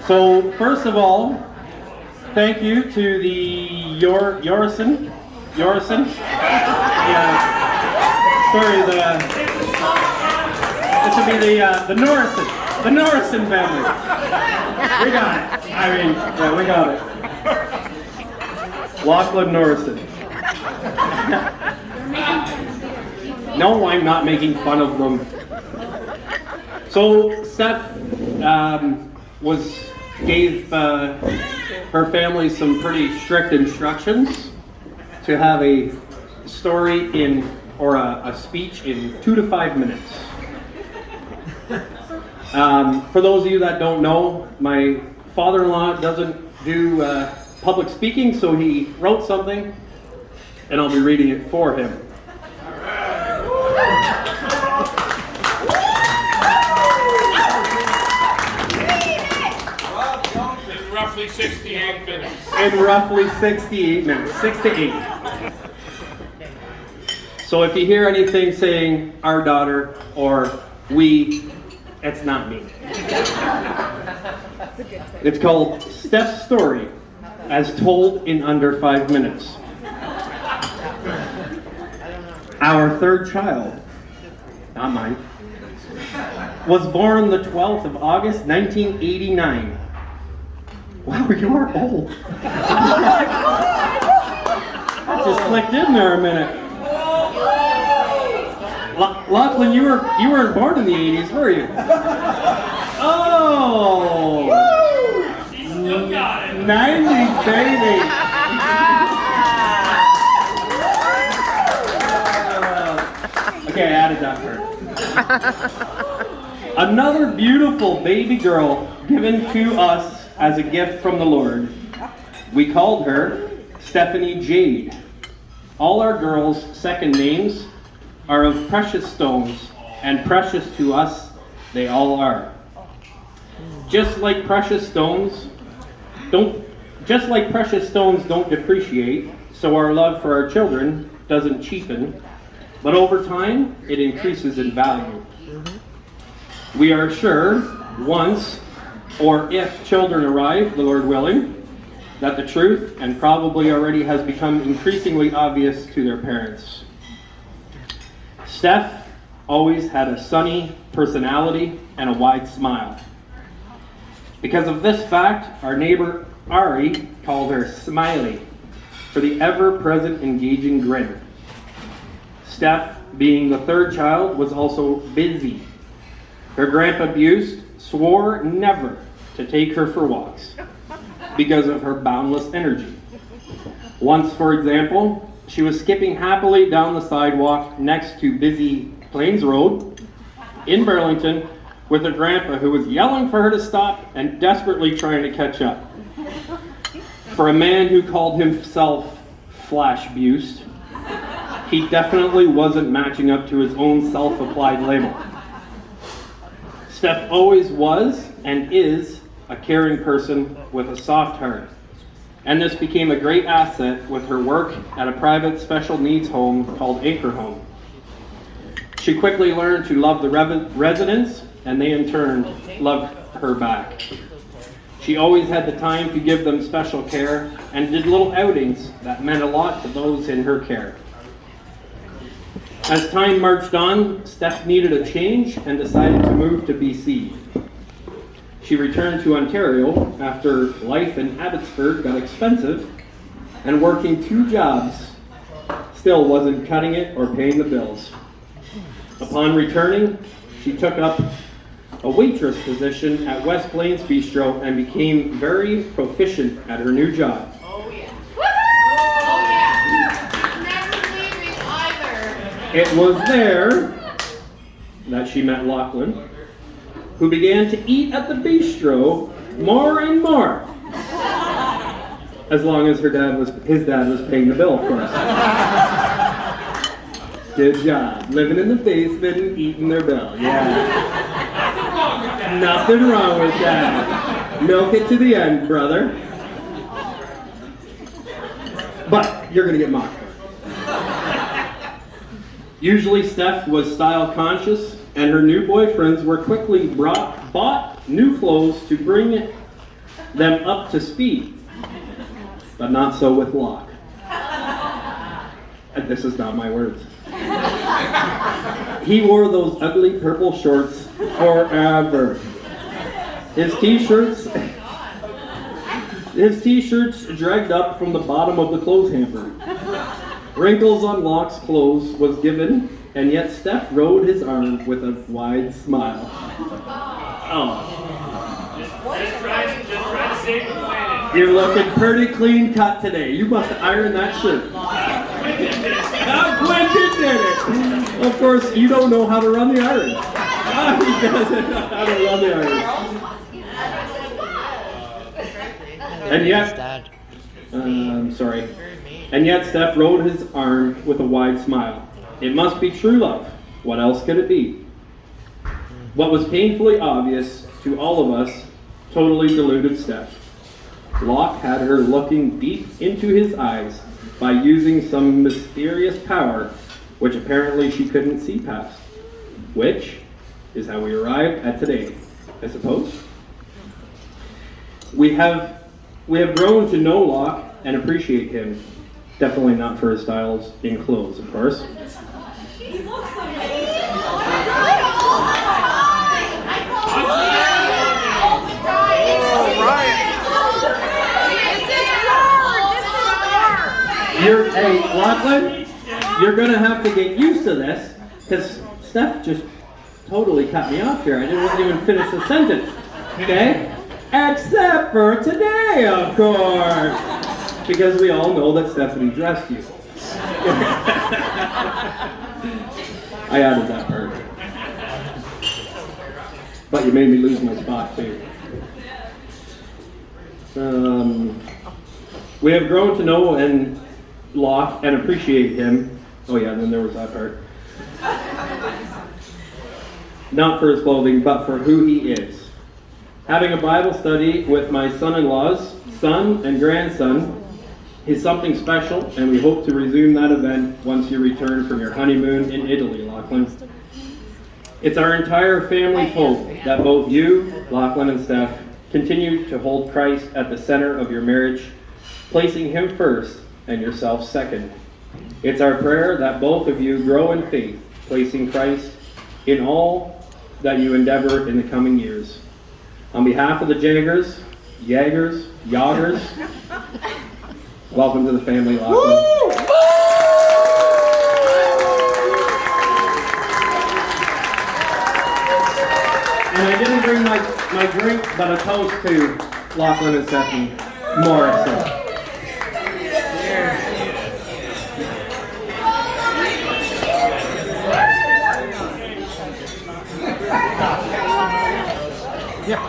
So first of all, thank you to the Yorison. Yeah. Sorry, this would be the Norrison family. We got it. I mean, yeah, we got it. Lachlan Norrison. No, I'm not making fun of them. So Steph gave her family some pretty strict instructions to have a story or a speech in 2 to 5 minutes. For those of you that don't know, my father-in-law doesn't do public speaking, so he wrote something, and I'll be reading it for him. Roughly 68 minutes. In roughly 68 minutes, 6 to 8. So if you hear anything saying our daughter or we, it's not me. It's called Steph's Story, as told in under 5 minutes. Our third child, not mine, was born the 12th of August, 1989. Wow, you are old. That just clicked in there a minute. Lachlan, you weren't born in the 80s, were you? Oh! She still got it. 90s, baby. Okay, I added that for her. Another beautiful baby girl given to us as a gift from the Lord. We called her Stephanie Jade. All our girls' second names are of precious stones, and precious to us they all are. Just like precious stones don't depreciate, so our love for our children doesn't cheapen, but over time it increases in value. We are sure once, or if children arrive, the Lord willing, that the truth, and probably already has become increasingly obvious to their parents. Steph always had a sunny personality and a wide smile. Because of this fact, our neighbor Ari called her Smiley for the ever-present engaging grin. Steph, being the third child, was also busy. Her grandpa Buse swore never to take her for walks because of her boundless energy. Once, for example, she was skipping happily down the sidewalk next to busy Plains Road in Burlington with her grandpa, who was yelling for her to stop and desperately trying to catch up. For a man who called himself Flash Buse, he definitely wasn't matching up to his own self-applied label. Steph always was and is a caring person with a soft heart, and this became a great asset with her work at a private special needs home called Anchor Home. She quickly learned to love the residents, and they in turn loved her back. She always had the time to give them special care and did little outings that meant a lot to those in her care. As time marched on, Steph needed a change and decided to move to BC. She returned to Ontario after life in Abbotsford got expensive, and working 2 jobs still wasn't cutting it or paying the bills. Upon returning, she took up a waitress position at West Plains Bistro and became very proficient at her new job. Oh yeah. Oh yeah. Never leaving either. It was there that she met Lachlan, who began to eat at the bistro more and more, as long as his dad was paying the bill, of course. Good job, living in the basement and eating their bill. Yeah. Nothing wrong with that. Milk it to the end, brother. But you're gonna get mocked for it. Usually Steph was style conscious, and her new boyfriends were quickly bought new clothes to bring them up to speed. But not so with Locke. And this is not my words. He wore those ugly purple shorts forever. His t-shirts dragged up from the bottom of the clothes hamper. Wrinkles on Locke's clothes was given, and yet Steph rode his arm with a wide smile. Oh. Just try to save the planet. You're looking pretty clean cut today. You must have ironed that shirt. Quentin did it. Of course, you don't know how to run the iron. He doesn't know how to run the iron. And yet, And yet Steph rode his arm with a wide smile. It must be true love. What else could it be? What was painfully obvious to all of us totally deluded Steph. Locke had her looking deep into his eyes by using some mysterious power which apparently she couldn't see past. Which is how we arrived at today, I suppose. We have grown to know Locke and appreciate him. Definitely not for his styles in clothes, of course. He looks amazing. Hey, Lachlan, you're gonna have to get used to this, because Steph just totally cut me off here. I didn't even finish the sentence, okay? Except for today, of course, because we all know that Stephanie dressed you. I added that part. But you made me lose my spot, too. We have grown to know and Locke and appreciate him. Oh yeah, and then there was that part. Not for his clothing, but for who he is. Having a Bible study with my son-in-law's son and grandson is something special, and we hope to resume that event once you return from your honeymoon in Italy, Lachlan. It's our entire family's hope that both you, Lachlan and Steph, continue to hold Christ at the center of your marriage, placing him first and yourself second. It's our prayer that both of you grow in faith, placing Christ in all that you endeavor in the coming years. On behalf of the Jaggers, welcome to the family, Lachlan. And I didn't bring my drink, but a toast to Lachlan and Stephanie Morrison.